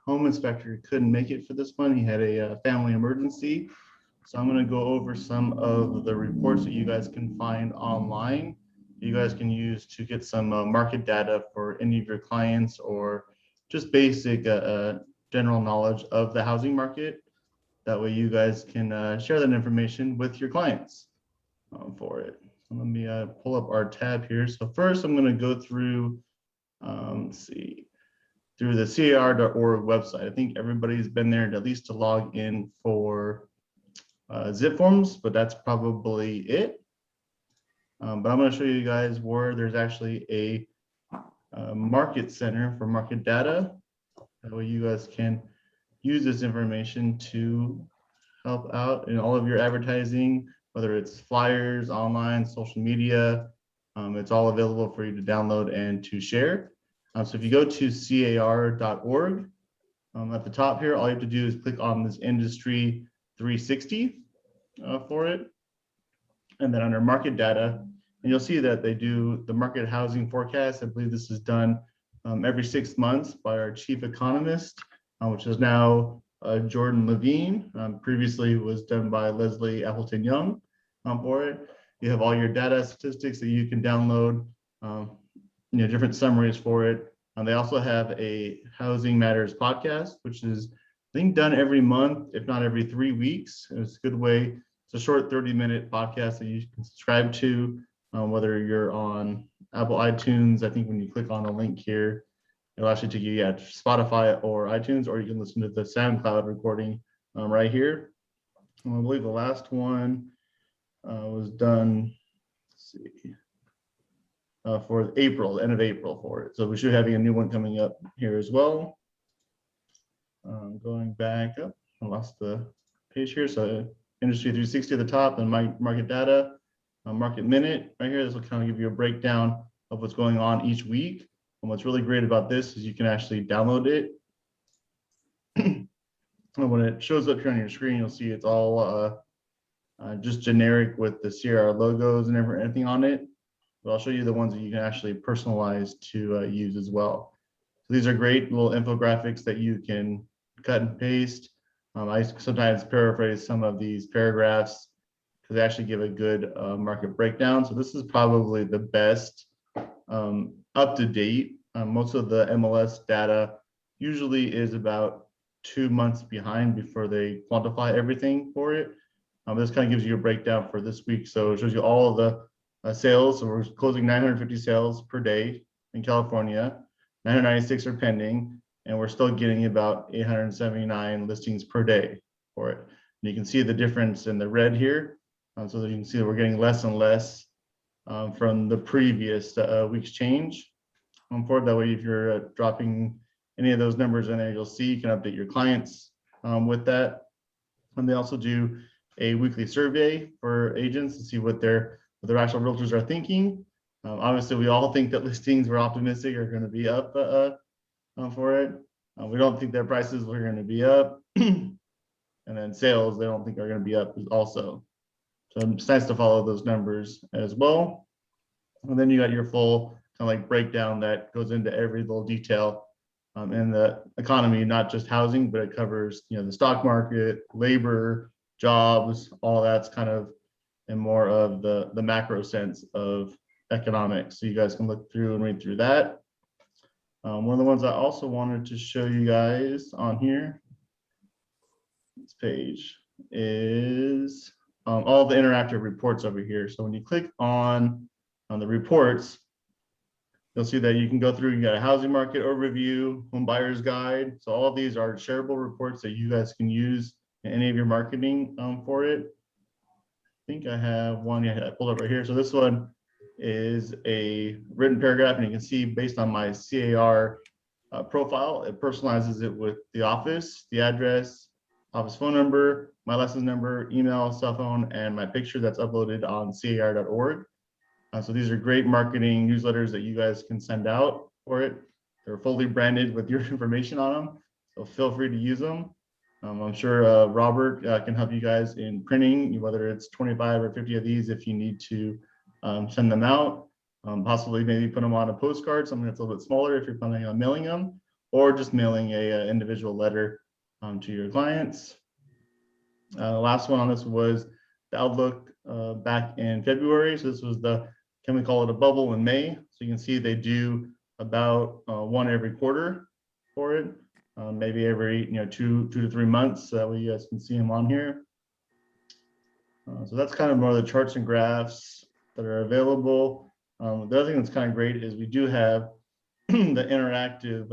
home inspector couldn't make it for this one. He had a family emergency. So I'm going to go over some of the reports that you guys can find online. You guys can use to get some market data for any of your clients or just basic general knowledge of the housing market. That way you guys can share that information with your clients for it. So let me pull up our tab here. So first I'm going to go through, through the car.org website. I think everybody's been there at least to log in for zip forms, but that's probably it. But I'm going to show you guys where there's actually a market center for market data. That way you guys can use this information to help out in all of your advertising, whether it's flyers, online, social media. It's all available for you to download and to share. So if you go to car.org, at the top here, all you have to do is click on this industry 360 for it. And then under market data, and you'll see that they do the market housing forecast. I believe this is done every 6 months by our chief economist, which is now Jordan Levine. Previously it was done by Leslie Appleton Young for it. You have all your data statistics that you can download, different summaries for it. They also have a Housing Matters podcast, which is I think done every month, if not every 3 weeks. It's a good way. It's a short 30-minute podcast that you can subscribe to, whether you're on Apple iTunes. I think when you click on the link here, it'll actually take you to Spotify or iTunes, or you can listen to the SoundCloud recording right here. I believe the last one was done, let's see, for April, the end of April for it. So we should have a new one coming up here as well. Going back up, I lost the page here. So industry 360 at the top and my market data, market minute right here. This will kind of give you a breakdown of what's going on each week. And what's really great about this is you can actually download it. And when it shows up here on your screen, you'll see it's all just generic with the CR logos and everything on it. But I'll show you the ones that you can actually personalize to use as well. So these are great little infographics that you can cut and paste. I sometimes paraphrase some of these paragraphs because they actually give a good market breakdown. So this is probably the best up to date. Most of the MLS data usually is about 2 months behind before they quantify everything for it. This kind of gives you a breakdown for this week. So it shows you all of the sales. So we're closing 950 sales per day in California. 996 are pending, and we're still getting about 879 listings per day for it. And you can see the difference in the red here. So that you can see that we're getting less and less from the previous week's change. For it. That way, if you're dropping any of those numbers in there, you'll see you can update your clients with that. And they also do a weekly survey for agents to see what their actual realtors are thinking. Obviously, we all think that listings we're optimistic are going to be up for it. We don't think their prices are going to be up. And then sales, they don't think are going to be up also. So it's nice to follow those numbers as well. And then you got your full kind of like breakdown that goes into every little detail in the economy, not just housing, but it covers the stock market, labor, jobs, all that's kind of in more of the macro sense of economics. So you guys can look through and read through that. One of the ones I also wanted to show you guys on here, this page, is all the interactive reports over here. So when you click on the reports, you'll see that you can go through, you got a housing market overview, home buyer's guide. So all of these are shareable reports that you guys can use in any of your marketing for it. I think I have one, yeah, I pulled up right here. So this one is a written paragraph, and you can see based on my CAR profile, it personalizes it with the office, the address, office phone number, my license number, email, cell phone, and my picture that's uploaded on car.org. So these are great marketing newsletters that you guys can send out for it. They're fully branded with your information on them, so feel free to use them. I'm sure Robert can help you guys in printing, whether it's 25 or 50 of these if you need to send them out. Possibly maybe put them on a postcard, something that's a little bit smaller if you're planning on mailing them, or just mailing a individual letter to your clients. The last one on this was the Outlook back in February. So this was the, can we call it a bubble in May? So you can see they do about one every quarter for it, maybe every 2 to 3 months. That way you guys can see them on here. So that's kind of more of the charts and graphs that are available. The other thing that's kind of great is we do have the interactive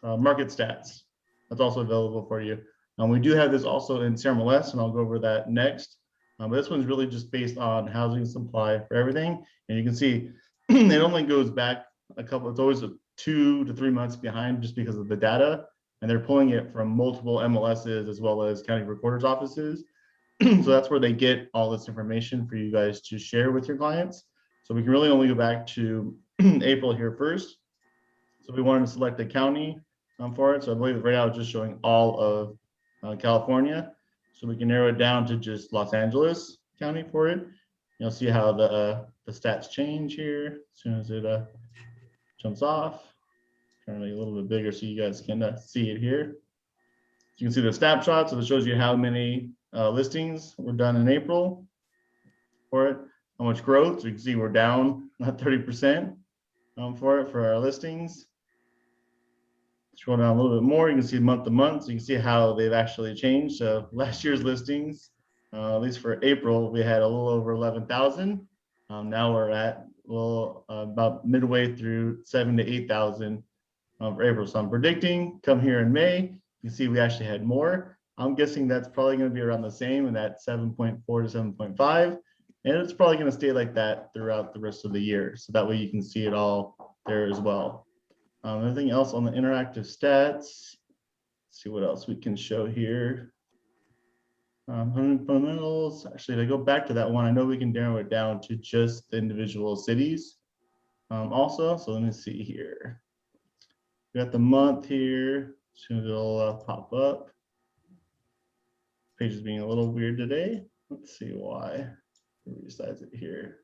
market stats. That's also available for you. We do have this also in CRMLS, and I'll go over that next. But this one's really just based on housing supply for everything. And you can see it only goes back a couple, it's always 2 to 3 months behind just because of the data. And they're pulling it from multiple MLSs as well as county recorder's offices. So that's where they get all this information for you guys to share with your clients. So we can really only go back to April here first. So we wanted to select a county for it. So I believe right now it's just showing all of California. So we can narrow it down to just Los Angeles County for it. You'll see how the stats change here as soon as it jumps off. Trying to make it a little bit bigger so you guys can see it here. So you can see the snapshot. So it shows you how many listings were done in April for it, how much growth. So you can see we're down 30% for our listings. Scroll down a little bit more, you can see month to month, so you can see how they've actually changed. So last year's listings, at least for April, we had a little over 11,000. Now we're at about midway through 7,000 to 8,000 for April. So I'm predicting come here in May, you see we actually had more. I'm guessing that's probably going to be around the same in that 7.4 to 7.5. And it's probably going to stay like that throughout the rest of the year. So that way you can see it all there as well. Anything else on the interactive stats? Let's see what else we can show here. Fundamentals. Actually, if I go back to that one, I know we can narrow it down to just the individual cities also. So let me see here. We got the month here. Soon as it'll pop up. Page is being a little weird today. Let's see why. Resize it here.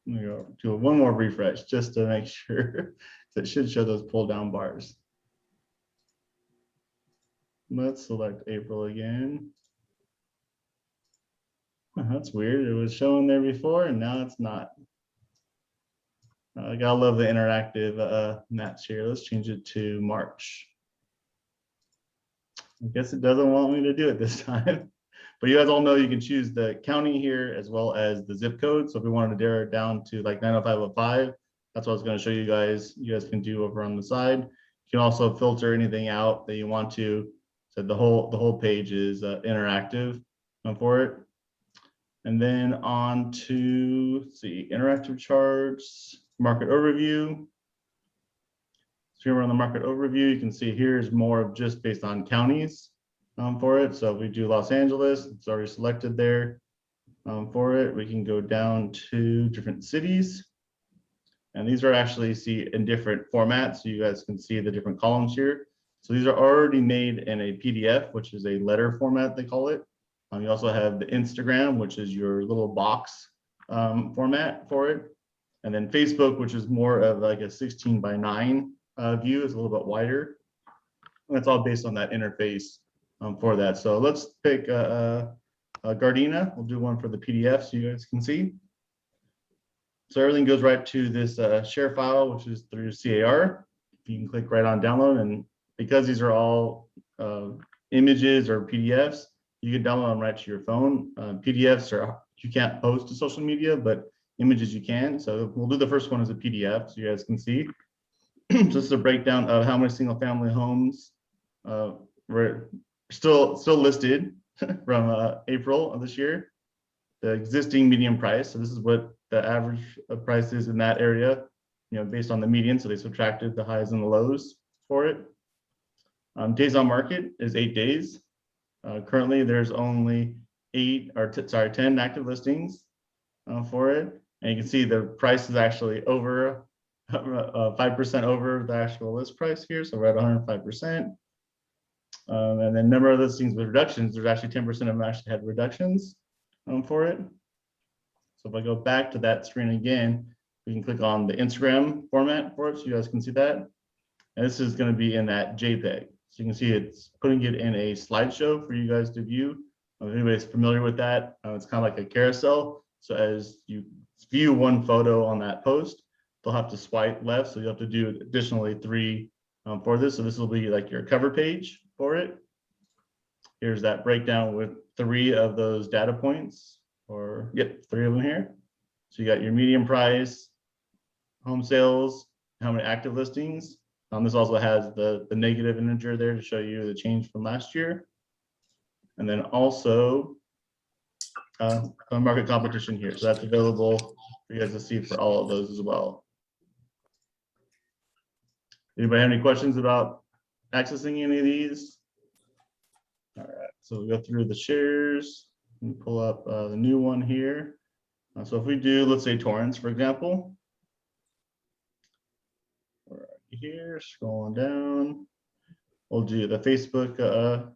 I'm gonna go do one more refresh just to make sure that should show those pull down bars. Let's select April again. That's weird. It was showing there before and now it's not. I gotta love the interactive maps here. Let's change it to March. I guess it doesn't want me to do it this time. But you guys all know you can choose the county here as well as the zip code. So if we wanted to narrow it down to like 90505, that's what I was going to show you guys. You guys can do over on the side. You can also filter anything out that you want to. So the whole page is interactive for it. And then on to, let's see, interactive charts, market overview. So here we're on the market overview. You can see here's more of just based on counties. For it. So if we do Los Angeles, it's already selected there for it. We can go down to different cities. And these are actually in different formats. So you guys can see the different columns here. So these are already made in a PDF, which is a letter format, they call it. You also have the Instagram, which is your little box format for it. And then Facebook, which is more of like a 16:9 view, is a little bit wider. And that's all based on that interface for that. So let's pick Gardena. We'll do one for the PDF so you guys can see. So everything goes right to this share file, which is through CAR. You can click right on download, and because these are all images or PDFs, you can download them right to your phone. PDFs you can't post to social media, but images you can. So we'll do the first one as a PDF so you guys can see. Just a breakdown of how many single family homes were still listed from April of this year. The existing median price. So this is what the average price is in that area, based on the median. So they subtracted the highs and the lows for it. Days on market is 8 days. Currently, there's only 10 active listings for it. And you can see the price is actually over 5% over the actual list price here. So we're at 105%. And then number of listings with reductions, there's actually 10% of them actually had reductions for it. So if I go back to that screen again, we can click on the Instagram format for it so you guys can see that. And this is going to be in that JPEG. So you can see it's putting it in a slideshow for you guys to view. If anybody's familiar with that, it's kind of like a carousel. So as you view one photo on that post, they'll have to swipe left. So you have to do additionally 3 for this. So this will be like your cover page for it. Here's that breakdown with 3 of those data points, or yep, 3 of them here. So you got your median price, home sales, how many active listings. This also has the negative integer there to show you the change from last year. And then also market competition here. So that's available for you guys to see for all of those as well. Anybody have any questions about accessing any of these? All right, so we'll go through the shares and pull up the new one here. So if we do, let's say torrents, for example. Right here, scrolling down, we'll do the Facebook,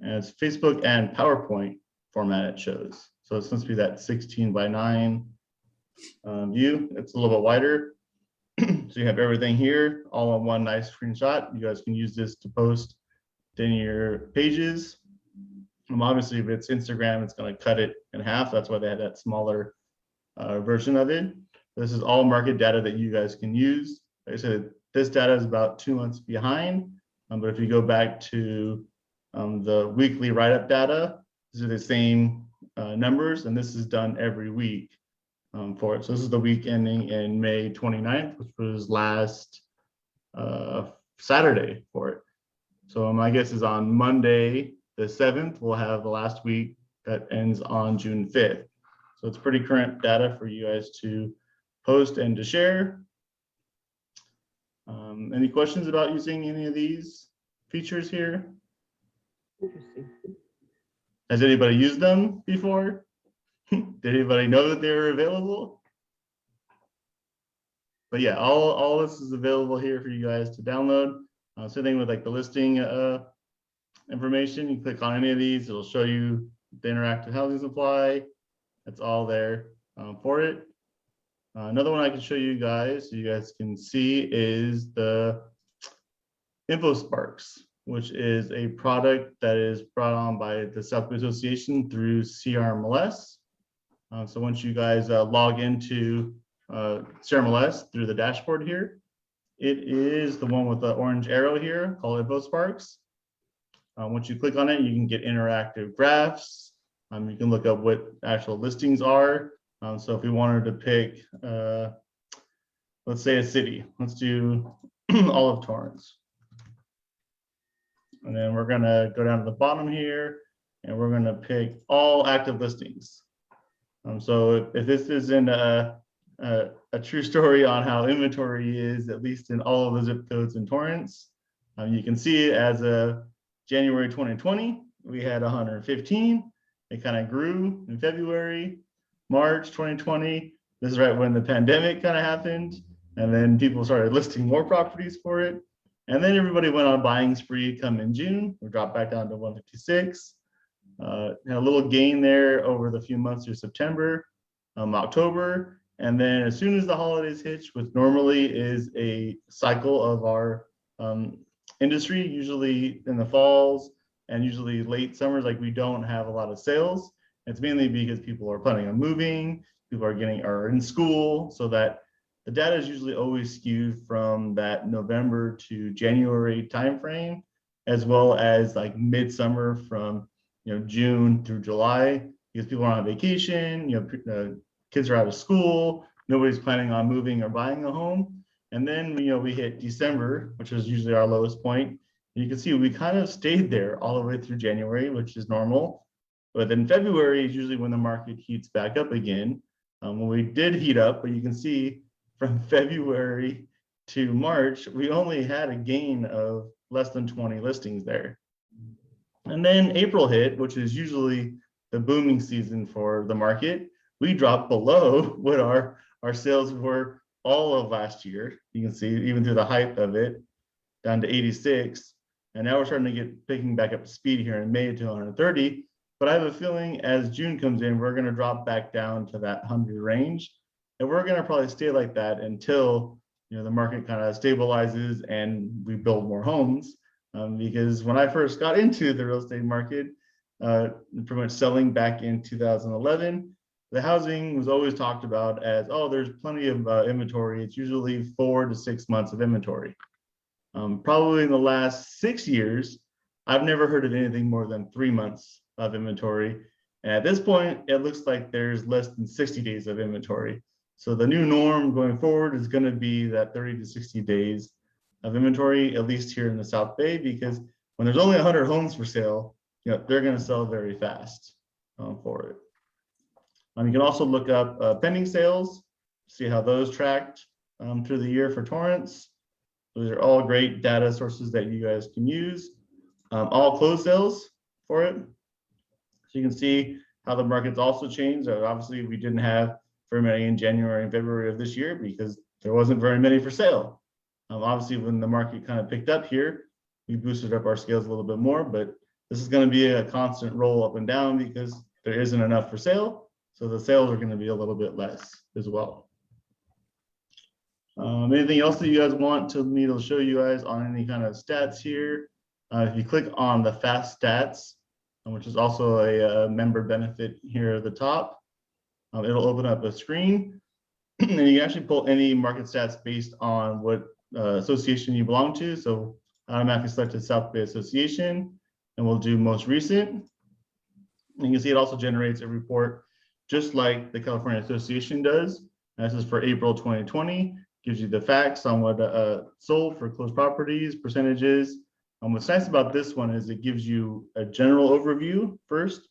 and it's Facebook and PowerPoint format it shows. So it's supposed to be that 16:9 view. It's a little bit wider. So you have everything here, all on one nice screenshot. You guys can use this to post to any of your pages. Obviously, if it's Instagram, it's going to cut it in half. That's why they had that smaller version of it. This is all market data that you guys can use. Like I said, this data is about 2 months behind. But if you go back to the weekly write-up data, these are the same numbers, and this is done every week for it. So this is the week ending in May 29th, which was last Saturday for it. So my guess is on Monday, the 7th, we'll have the last week that ends on June 5th. So it's pretty current data for you guys to post and to share. Any questions about using any of these features here? Interesting. Has anybody used them before? Did anybody know that they were available? But yeah, all this is available here for you guys to download. Same thing with like the listing information. You click on any of these, it'll show you the interactive housing supply. That's all there for it. Another one I can show you guys so you guys can see is the InfoSparks, which is a product that is brought on by the Southwest Association through CRMLS. So once you guys log into CRMLS through the dashboard here, it is the one with the orange arrow here called InfoSparks. Once you click on it, you can get interactive graphs. You can look up what actual listings are. So if we wanted to pick, let's say a city, let's do all of Torrance. And then we're gonna go down to the bottom here and we're gonna pick all active listings. So if this isn't a true story on how inventory is, at least in all of the zip codes in Torrance, you can see as of January 2020, we had 115. It kind of grew in February, March 2020. This is right when the pandemic kind of happened. And then people started listing more properties for it. And then everybody went on a buying spree come in June. We dropped back down to 156. Had a little gain there over the few months through September, October. And then as soon as the holidays hit, which normally is a cycle of our industry, usually in the falls and usually late summers, like we don't have a lot of sales. It's mainly because people are planning on moving, people are in school, so that the data is usually always skewed from that November to January timeframe, as well as like midsummer from June through July, because people are on vacation, kids are out of school, nobody's planning on moving or buying a home. And then we hit December, which is usually our lowest point. You can see we kind of stayed there all the way through January, which is normal. But then February is usually when the market heats back up again. When we did heat up, but you can see from February to March, we only had a gain of less than 20 listings there. And then April hit, which is usually the booming season for the market. We dropped below what our sales were all of last year. You can see even through the height of it, down to 86. And now we're starting to picking back up speed here in May to 130. But I have a feeling as June comes in, we're going to drop back down to that 100 range. And we're going to probably stay like that until, the market kind of stabilizes and we build more homes. Because when I first got into the real estate market, pretty much selling back in 2011, the housing was always talked about as, oh, there's plenty of inventory. It's usually 4 to 6 months of inventory. Probably in the last 6 years, I've never heard of anything more than 3 months of inventory. And at this point, it looks like there's less than 60 days of inventory. So the new norm going forward is going to be that 30 to 60 days of inventory, at least here in the South Bay, because when there's only 100 homes for sale, they're going to sell very fast for it. You can also look up pending sales, see how those tracked through the year for Torrance. Those are all great data sources that you guys can use. All closed sales for it. So you can see how the market's also changed. Obviously, we didn't have very many in January and February of this year because there wasn't very many for sale. Obviously, when the market kind of picked up here, we boosted up our scales a little bit more, but this is going to be a constant roll up and down because there isn't enough for sale. So the sales are going to be a little bit less as well. Anything else that you guys want me to show you guys on any kind of stats here? If you click on the fast stats, which is also a member benefit here at the top, it'll open up a screen and you can actually pull any market stats based on what association you belong to. So I automatically selected South Bay Association and we'll do most recent. And you can see it also generates a report just like the California Association does. And this is for April 2020, gives you the facts on what sold for closed properties, percentages. What's nice about this one is it gives you a general overview first,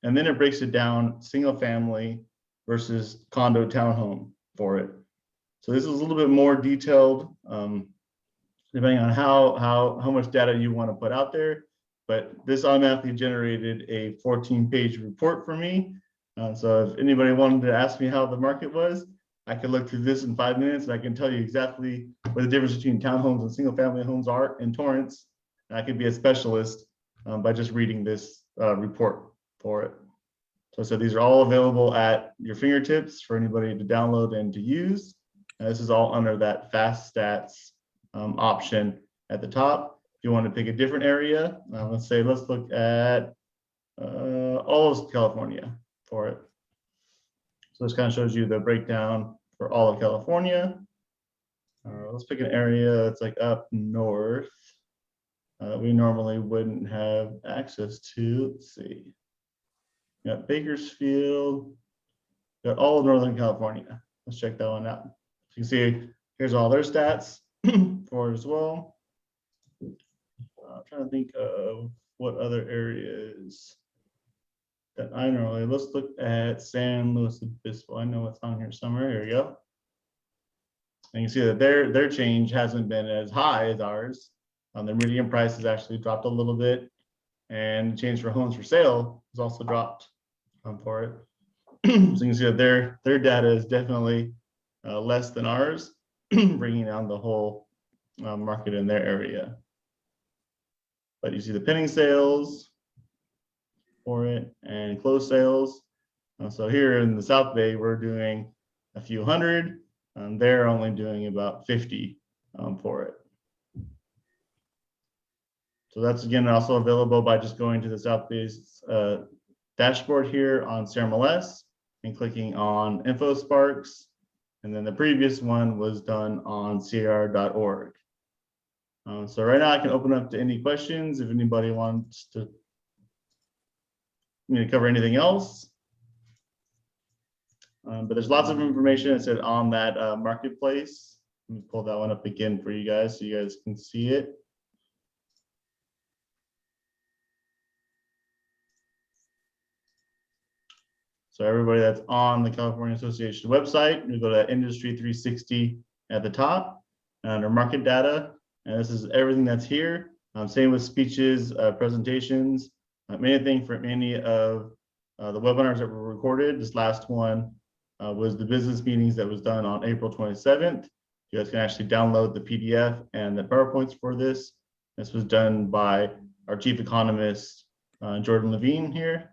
and then it breaks it down single family versus condo townhome for it. So this is a little bit more detailed, depending on how much data you want to put out there. But this automatically generated a 14-page report for me. So if anybody wanted to ask me how the market was, I could look through this in 5 minutes and I can tell you exactly what the difference between townhomes and single family homes are in Torrance. And I could be a specialist by just reading this report for it. So I said these are all available at your fingertips for anybody to download and to use. And this is all under that fast stats option at the top. If you want to pick a different area, let's look at all of California for it. So this kind of shows you the breakdown for all of California. Let's pick an area that's like up north that we normally wouldn't have access to. Let's see. We got Bakersfield, got all of Northern California. Let's check that one out. So you can see here's all their stats for it as well. I'm trying to think of what other areas that I normally, let's look at San Luis Obispo. I know it's on here somewhere. Here we go. And you can see that their change hasn't been as high as ours. Their median price has actually dropped a little bit, and the change for homes for sale has also dropped for it. So you can see that their data is definitely less than ours, bringing down the whole market in their area. But you see the pending sales for it and closed sales. So here in the South Bay, we're doing a few hundred. They're only doing about 50 for it. So that's again also available by just going to the South Bay's dashboard here on CRMLS and clicking on Info Sparks. And then the previous one was done on cr.org. So right now I can open up to any questions if anybody wants to me to cover anything else. But there's lots of information that said on that marketplace. Let me pull that one up again for you guys so you guys can see it. So everybody that's on the California Association website, you go to that Industry 360 at the top under market data. And this is everything that's here. Same with speeches, presentations, anything from any of the webinars that were recorded. This last one was the business meetings that was done on April 27th. You guys can actually download the PDF and the PowerPoints for this. This was done by our chief economist, Jordan Levine here.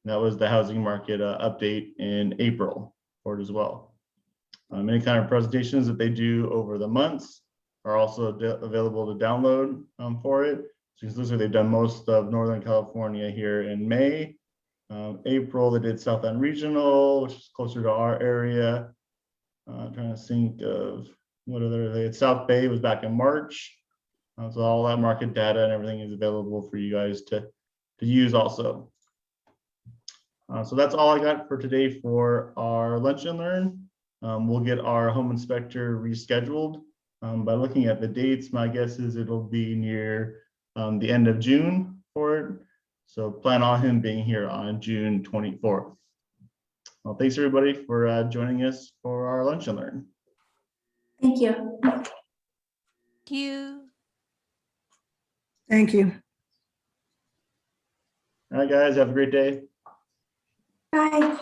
That was the housing market update in April for it as well. Any kind of presentations that they do over the months are also available to download for it. So you can see they've done most of Northern California here in May. April, they did South End Regional, which is closer to our area. Trying to think of what other they had. South Bay was back in March. So all that market data and everything is available for you guys to use also. So that's all I got for today for our Lunch and Learn. We'll get our home inspector rescheduled. By looking at the dates, my guess is it'll be near the end of June for it. So plan on him being here on June 24th. Well, thanks everybody for joining us for our Lunch and Learn. Thank you. Thank you. Thank you. All right, guys, have a great day. Bye.